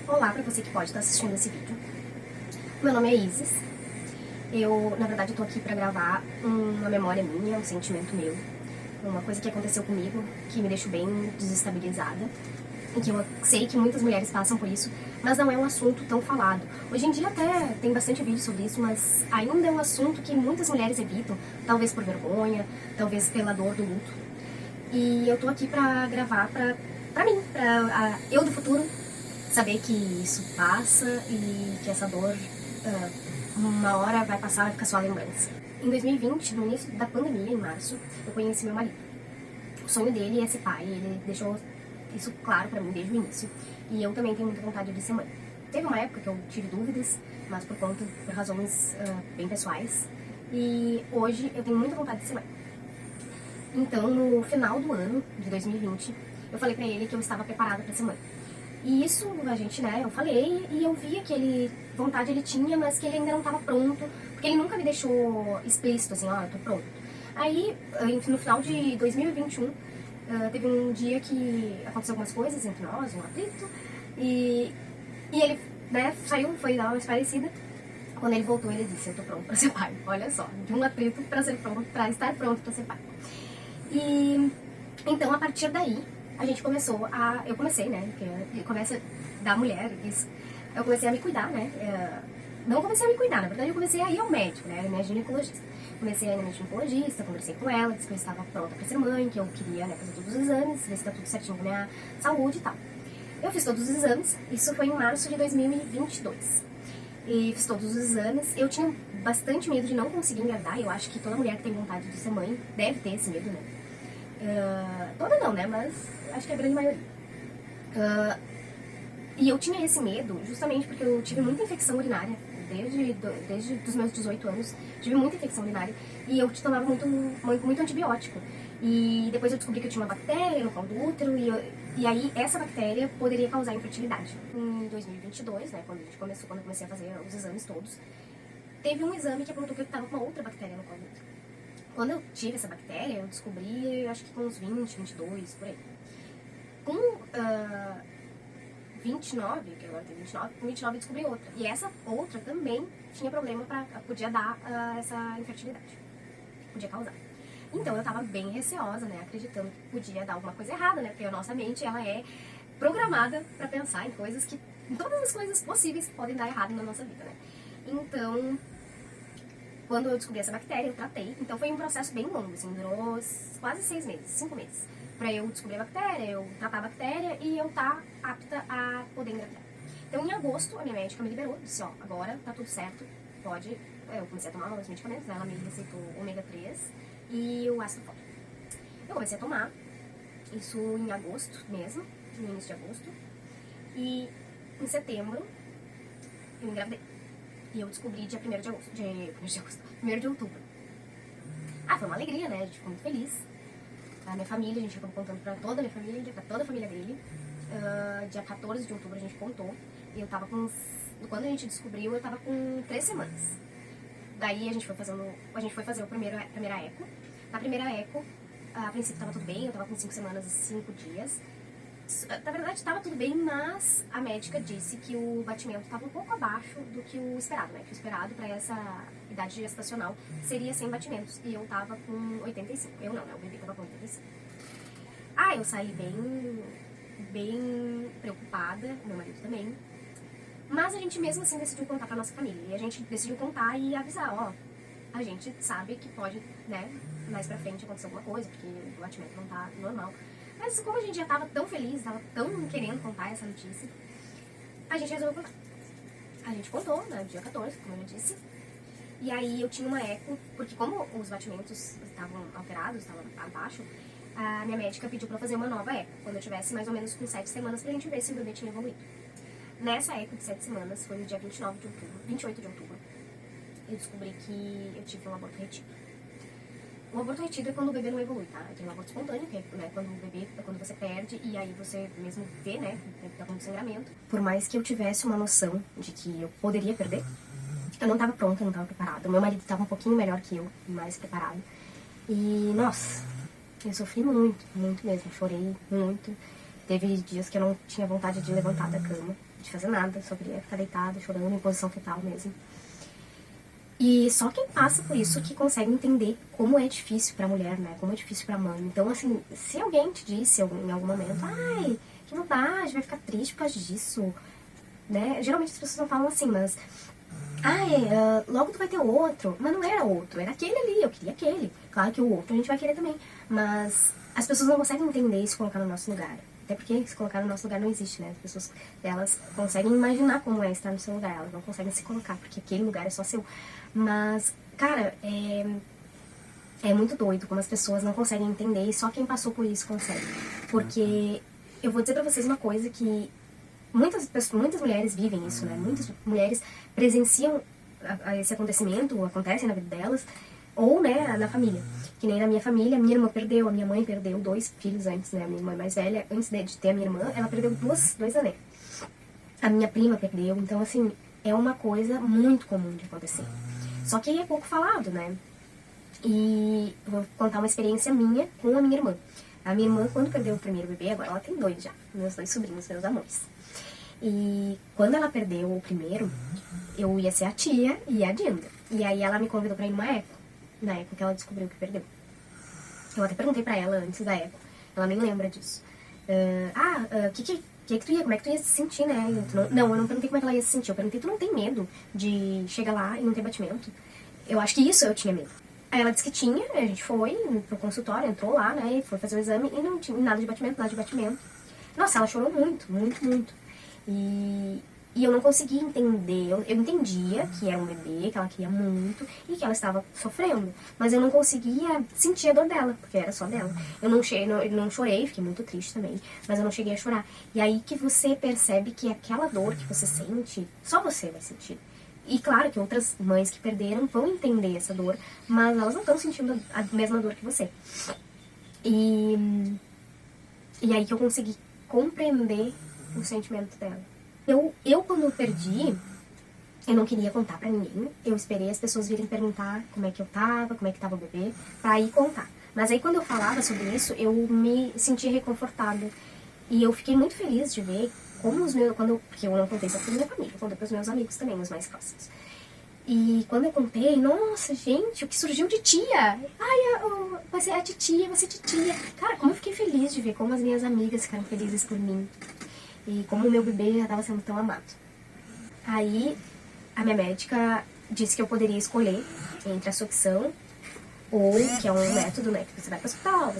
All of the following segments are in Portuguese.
Olá para você que pode estar assistindo esse vídeo. Meu nome é Isis. Na verdade, eu tô aqui para gravar uma memória minha, um sentimento meu, uma coisa que aconteceu comigo, que me deixou bem desestabilizada, e que eu sei que muitas mulheres passam por isso, mas não é um assunto tão falado. Hoje em dia até tem bastante vídeo sobre isso, mas ainda é um assunto que muitas mulheres evitam, talvez por vergonha, talvez pela dor do luto. E eu tô aqui pra gravar pra mim, eu do futuro, saber que isso passa e que essa dor uma hora vai passar, vai ficar só a lembrança. Em 2020, no início da pandemia, em março, eu conheci meu marido. O sonho dele é ser pai, ele deixou isso claro pra mim desde o início. E eu também tenho muita vontade de ser mãe. Teve uma época que eu tive dúvidas, mas por razões bem pessoais. E hoje eu tenho muita vontade de ser mãe. Então, no final do ano de 2020, eu falei pra ele que eu estava preparada pra ser mãe. E isso, a gente, né, eu falei e eu via que vontade ele tinha, mas que ele ainda não estava pronto, porque ele nunca me deixou explícito, assim, ó, eu tô pronto. Aí, no final de 2021, teve um dia que aconteceu algumas coisas entre nós, um atrito, e ele, né, saiu, foi dar uma esparecida. Quando ele voltou, ele disse, eu tô pronto pra ser pai. Olha só, de um atrito pra estar pronto pra ser pai. E então, a partir daí, eu comecei, né, que começa da mulher, isso, eu comecei a me cuidar, né, não comecei a me cuidar, na verdade eu comecei a ir ao médico, né, minha ginecologista. Comecei a ir na minha ginecologista, conversei com ela, disse que eu estava pronta pra ser mãe, que eu queria, né, fazer todos os exames, ver se tá tudo certinho com a minha saúde e tal. Eu fiz todos os exames, isso foi em março de 2022. E fiz todos os exames. Eu tinha bastante medo de não conseguir engravidar, eu acho que toda mulher que tem vontade de ser mãe deve ter esse medo, né. Toda não, né, mas acho que a grande maioria. E eu tinha esse medo justamente porque eu tive muita infecção urinária, desde os meus 18 anos, tive muita infecção urinária, e eu tomava muito antibiótico. E depois eu descobri que eu tinha uma bactéria no colo do útero, e aí essa bactéria poderia causar infertilidade. Em 2022, né, quando eu comecei a fazer os exames todos, teve um exame que apontou que eu estava com uma outra bactéria no colo do útero. Quando eu tive essa bactéria, eu descobri, acho que com uns 20, 22, por aí. Com 29, que agora tem 29, com 29 eu descobri outra. E essa outra também tinha problema, podia dar essa infertilidade. Podia causar. Então eu tava bem receosa, né, acreditando que podia dar alguma coisa errada, né, porque a nossa mente, ela é programada pra pensar em todas as coisas possíveis que podem dar errado na nossa vida, né. Então, quando eu descobri essa bactéria, eu tratei. Então foi um processo bem longo, assim, durou quase 6 meses, 5 meses. Pra eu descobrir a bactéria, eu tratar a bactéria e eu tá apta a poder engravidar. Então em agosto, a minha médica me liberou, disse, ó, agora tá tudo certo, pode... Eu comecei a tomar os medicamentos, né? Ela me receitou ômega 3 e o ácido fólico. Eu comecei a tomar, isso em agosto mesmo, no início de agosto. E em setembro, eu engravidei. E eu descobri dia 1º de agosto, 1º de outubro. Foi uma alegria, né? A gente ficou muito feliz. A minha família, a gente acabou contando pra toda a minha família, pra toda a família dele. Dia 14 de outubro a gente contou. E eu tava quando a gente descobriu, eu tava com 3 semanas. Daí a gente foi fazer a primeira eco. Na primeira eco, a princípio tava tudo bem, eu tava com 5 semanas e 5 dias. Na verdade, estava tudo bem, mas a médica disse que o batimento estava um pouco abaixo do que o esperado, né? Que o esperado para essa idade gestacional seria 100 batimentos. E eu tava com 85. Eu não, né? O bebê tava com 85. Eu saí bem preocupada, meu marido também. Mas a gente mesmo assim decidiu contar pra nossa família. E a gente decidiu contar e avisar, ó, a gente sabe que pode, né, mais pra frente acontecer alguma coisa, porque o batimento não tá normal. Mas como a gente já tava tão feliz, tava tão querendo contar essa notícia, a gente resolveu contar. A gente contou, né, dia 14, como eu disse. E aí eu tinha uma eco, porque como os batimentos estavam alterados, estavam abaixo, a minha médica pediu pra eu fazer uma nova eco, quando eu tivesse mais ou menos com 7 semanas, pra gente ver se o bebê tinha evoluído. Nessa eco de 7 semanas, foi no dia 28 de outubro, eu descobri que eu tive um aborto retido. O aborto retido é quando o bebê não evolui, tá? Tem um aborto espontâneo, que é, né, quando você perde e aí você mesmo vê, né, que tá com sangramento. Por mais que eu tivesse uma noção de que eu poderia perder, eu não tava pronta, eu não tava preparada. O meu marido tava um pouquinho melhor que eu, mais preparado. E, nossa, eu sofri muito, muito mesmo. Chorei muito. Teve dias que eu não tinha vontade de levantar da cama, de fazer nada, só queria ficar deitada, chorando em posição fetal mesmo. E só quem passa por isso que consegue entender como é difícil pra mulher, né? Como é difícil pra mãe. Então, assim, se alguém te disse em algum momento, ai, que bobagem, vai ficar triste por causa disso, né? Geralmente as pessoas não falam assim, mas ai, logo tu vai ter outro. Mas não era outro, era aquele ali, eu queria aquele. Claro que o outro a gente vai querer também. Mas as pessoas não conseguem entender e se colocar no nosso lugar. Até porque se colocar no nosso lugar não existe, né? As pessoas, elas conseguem imaginar como é estar no seu lugar, elas não conseguem se colocar, porque aquele lugar é só seu. Mas, cara, é muito doido como as pessoas não conseguem entender e só quem passou por isso consegue. Porque eu vou dizer pra vocês uma coisa que muitas mulheres vivem isso, né? Muitas mulheres presenciam esse acontecimento, acontece na vida delas, ou, né, na família. Que nem na minha família, minha irmã perdeu, a minha mãe perdeu 2 filhos antes, né? A minha irmã mais velha, antes de ter a minha irmã, ela perdeu dois anéis. A minha prima perdeu, então, assim, é uma coisa muito comum de acontecer. Só que é pouco falado, né? E vou contar uma experiência minha com a minha irmã. A minha irmã, quando perdeu o primeiro bebê, agora ela tem 2 já, meus 2 sobrinhos, meus amores. E quando ela perdeu o primeiro, eu ia ser a tia e a Dinda. E aí ela me convidou pra ir numa eco, na eco que ela descobriu que perdeu. Eu até perguntei pra ela antes da eco, ela nem lembra disso. Que tu ia, como é que tu ia se sentir, né? Não, eu não perguntei como é que ela ia se sentir. Eu perguntei, tu não tem medo de chegar lá e não ter batimento? Eu acho que isso eu tinha medo. Aí ela disse que tinha, a gente foi pro consultório, entrou lá, né? Foi fazer o exame e não tinha nada de batimento, nada de batimento. Nossa, ela chorou muito, muito, muito. E eu não conseguia entender, eu entendia que era um bebê, que ela queria muito e que ela estava sofrendo, mas eu não conseguia sentir a dor dela, porque era só dela. Eu não chorei, fiquei muito triste também, mas eu não cheguei a chorar. E aí que você percebe que aquela dor que você sente, só você vai sentir. E claro que outras mães que perderam vão entender essa dor, mas elas não estão sentindo a mesma dor que você. E aí que eu consegui compreender o sentimento dela. Eu quando eu perdi, eu não queria contar pra ninguém. Eu esperei as pessoas virem perguntar como é que eu tava, como é que tava o bebê, pra ir contar. Mas aí quando eu falava sobre isso, eu me sentia reconfortada. E eu fiquei muito feliz de ver como porque eu não contei só pra minha família, eu contei pros meus amigos também, os mais próximos. E quando eu contei, nossa, gente, o que surgiu de tia? Ai, vai ser a titia, vai ser titia. Cara, como eu fiquei feliz de ver como as minhas amigas ficaram felizes por mim. E como o meu bebê já estava sendo tão amado. Aí, a minha médica disse que eu poderia escolher entre a sucção ou, que é um método, né, que você vai para o hospital,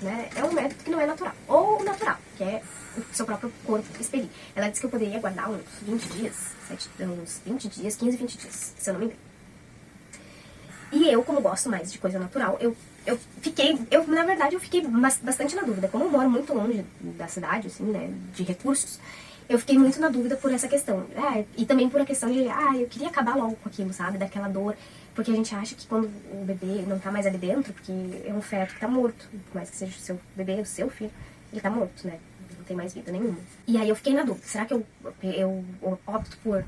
né, é um método que não é natural. Ou o natural, que é o seu próprio corpo expelir. Ela disse que eu poderia aguardar uns 20 dias, 15, 20 dias, se eu não me engano. E eu, como gosto mais de coisa natural, na verdade, eu fiquei bastante na dúvida. Como eu moro muito longe da cidade, assim, né, de recursos, eu fiquei muito na dúvida por essa questão. E também por a questão de, eu queria acabar logo com aquilo, sabe, daquela dor. Porque a gente acha que quando o bebê não tá mais ali dentro, porque é um feto que tá morto, por mais que seja o seu bebê, o seu filho, ele tá morto, né, não tem mais vida nenhuma. E aí eu fiquei na dúvida, será que eu opto por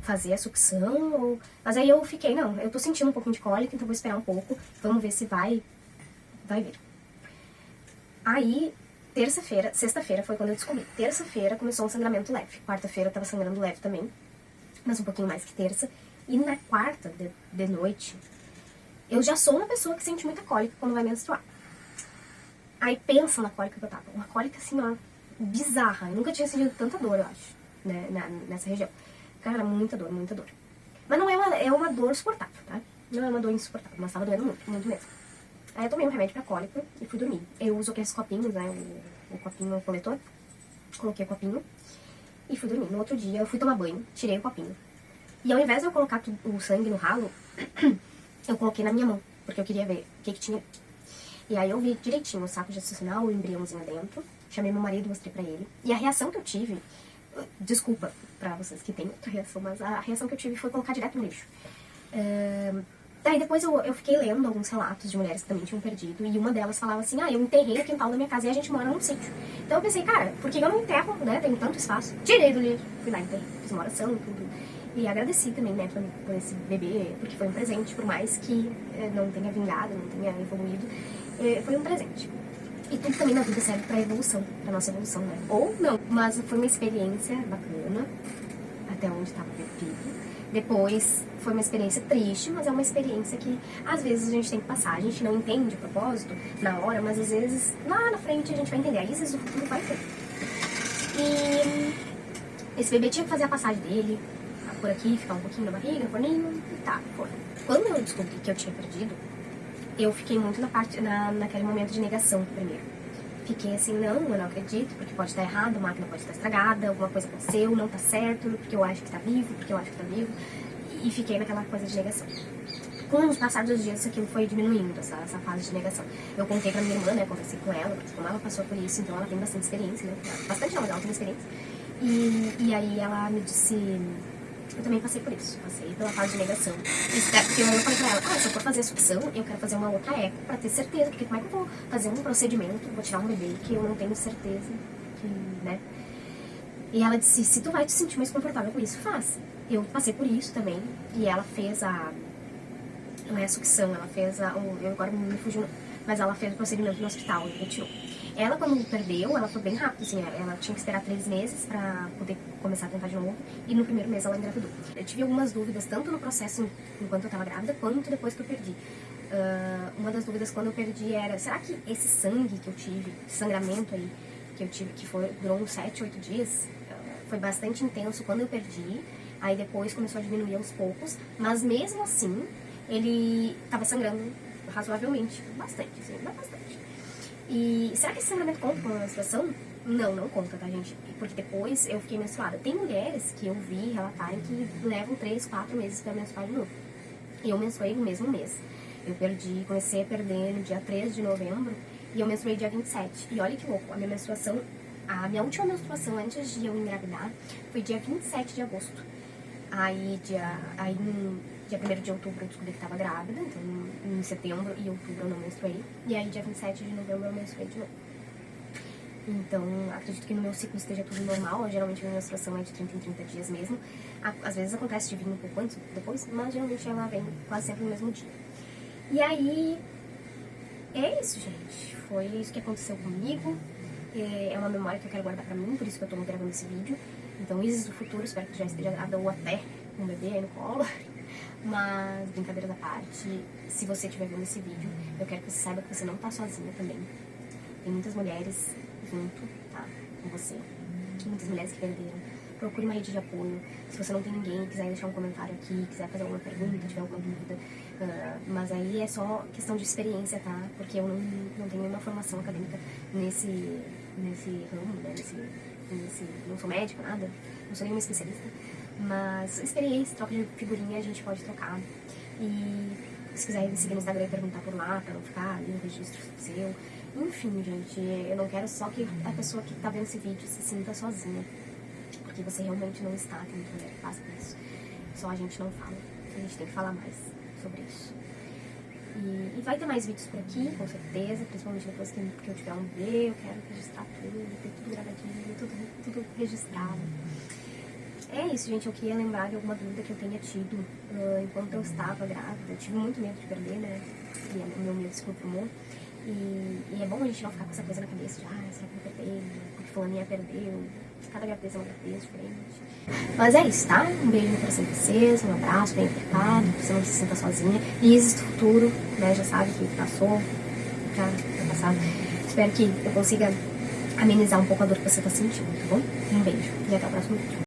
fazer a sucção? Mas aí eu fiquei, não, eu tô sentindo um pouquinho de cólica, então vou esperar um pouco, vamos ver se vai vir. Aí, sexta-feira foi quando eu descobri. Terça-feira começou um sangramento leve. Quarta-feira eu tava sangrando leve também, mas um pouquinho mais que terça. E na quarta, de noite, eu já sou uma pessoa que sente muita cólica quando vai menstruar. Aí pensa na cólica que eu tava. Uma cólica assim, ó, bizarra. Eu nunca tinha sentido tanta dor, eu acho, né, nessa região. Cara, muita dor, muita dor. Mas não é uma dor suportável, tá? Não é uma dor insuportável, mas tava doendo muito, muito mesmo. Aí eu tomei um remédio pra cólica e fui dormir. Eu uso aqueles copinhos, né, o copinho coletor. Coloquei o copinho e fui dormir. No outro dia eu fui tomar banho, tirei o copinho. E ao invés de eu colocar o sangue no ralo, eu coloquei na minha mão, porque eu queria ver o que tinha. E aí eu vi direitinho o saco gestacional, o embriãozinho dentro. Chamei meu marido, mostrei pra ele. E a reação que eu tive, desculpa pra vocês que tem outra reação, mas a reação que eu tive foi colocar direto no lixo. Daí depois eu fiquei lendo alguns relatos de mulheres que também tinham perdido, e uma delas falava assim, eu enterrei o quintal da minha casa e a gente mora num sítio. Então eu pensei, cara, por que eu não enterro, né, tenho tanto espaço? Tirei do lixo, fui lá, enterrei, fiz uma oração e tudo. E agradeci também, né, por esse bebê, porque foi um presente, por mais que não tenha vingado, não tenha evoluído, foi um presente. E tudo também na vida serve pra evolução, pra nossa evolução, né? Ou não, mas foi uma experiência bacana, até onde tava perdido. Depois foi uma experiência triste, mas é uma experiência que às vezes a gente tem que passar. A gente não entende o propósito na hora, mas às vezes lá na frente a gente vai entender. Aí às vezes o futuro vai ter. E esse bebê tinha que fazer a passagem dele, por aqui, ficar um pouquinho na barriga, no forninho, e tá, foi. Quando eu descobri que eu tinha perdido, eu fiquei muito naquele momento de negação primeiro. Fiquei assim, não, eu não acredito, porque pode estar errado, a máquina pode estar estragada, alguma coisa aconteceu, não tá certo, porque eu acho que tá vivo, porque eu acho que tá vivo. E fiquei naquela coisa de negação. Com os passados dos dias, isso aquilo foi diminuindo, essa fase de negação. Eu contei pra minha irmã, né, conversei com ela, porque como ela passou por isso, então ela tem bastante experiência, né, bastante não, mas ela tem experiência. E aí ela me disse, eu também passei por isso, passei pela fase de negação. Porque eu falei pra ela, se eu for fazer a sucção, eu quero fazer uma outra eco pra ter certeza, porque como é que eu vou fazer um procedimento, vou tirar um bebê que eu não tenho certeza, que, né? E ela disse, se tu vai te sentir mais confortável com isso, faz. Eu passei por isso também, e ela fez não é a sucção, ela fez eu agora me fugiu, mas ela fez o procedimento no hospital e retirou. Ela, quando perdeu, ela foi bem rápido, assim, ela tinha que esperar 3 meses pra poder começar a tentar de novo, e no primeiro mês ela engravidou. Eu tive algumas dúvidas, tanto no processo enquanto eu tava grávida, quanto depois que eu perdi. Uma das dúvidas quando eu perdi era, será que esse sangue que eu tive, esse sangramento aí, que eu tive, que durou uns 7, 8 dias, foi bastante intenso quando eu perdi, aí depois começou a diminuir aos poucos, mas mesmo assim, ele tava sangrando razoavelmente, bastante, assim, bastante. E será que esse sangramento conta com a menstruação? Não, não conta, tá, gente? Porque depois eu fiquei menstruada. Tem mulheres que eu vi relatarem que levam 3, 4 meses pra menstruar de novo. E eu menstruei no mesmo mês. Eu comecei a perder no dia 3 de novembro e eu menstruei dia 27. E olha que louco, a minha última menstruação antes de eu engravidar foi dia 27 de agosto. Aí no dia 1º de outubro eu descobri que estava grávida, então em setembro e outubro eu não menstruei. E aí dia 27 de novembro eu menstruei de novo. Então, acredito que no meu ciclo esteja tudo normal. Geralmente a minha menstruação é de 30 em 30 dias mesmo. Às vezes acontece de vir um pouco antes, depois, mas geralmente ela vem quase sempre no mesmo dia. E aí, é isso, gente. Foi isso que aconteceu comigo. É uma memória que eu quero guardar pra mim, por isso que eu tô gravando esse vídeo. Então, Isis do futuro, espero que tu já esteja grávida ou até com um bebê aí no colo. Mas, brincadeira da parte, se você estiver vendo esse vídeo, eu quero que você saiba que você não tá sozinha também. Tem muitas mulheres junto, tá, com você. Muitas mulheres que perderam. Procure uma rede de apoio. Se você não tem ninguém, quiser deixar um comentário aqui, quiser fazer alguma pergunta, tiver alguma dúvida. Mas aí é só questão de experiência, tá? Porque eu não tenho nenhuma formação acadêmica nesse ramo, né? Não sou médica, nada. Não sou nenhuma especialista. Mas experiência, troca de figurinha, a gente pode trocar. E se quiser me seguir no Instagram e perguntar por lá, pra não ficar ali no registro seu. Enfim, gente, eu não quero só que a pessoa que tá vendo esse vídeo se sinta sozinha. Porque você realmente não está, tem muita mulher que passa por isso. Só a gente não fala. A gente tem que falar mais sobre isso. E vai ter mais vídeos por aqui, com certeza. Principalmente depois que eu tiver um bebê, eu quero registrar tudo, ter tudo gravadinho, tudo registrado. É isso, gente. Eu queria lembrar de alguma dúvida que eu tenha tido enquanto eu estava grávida. Eu tive muito medo de perder, né? E o meu medo se confirmou. E é bom a gente não ficar com essa coisa na cabeça de, será que eu perder? Porque fulaninha perdeu. Cada gravidez é uma gravidez diferente. Mas é isso, tá? Um beijo no coração de vocês, um abraço bem apertado, que você não se sinta sozinha. E Isis do futuro, né? Já sabe que passou, já passado. Espero que eu consiga amenizar um pouco a dor que você tá sentindo, tá bom? Um beijo e até o próximo vídeo.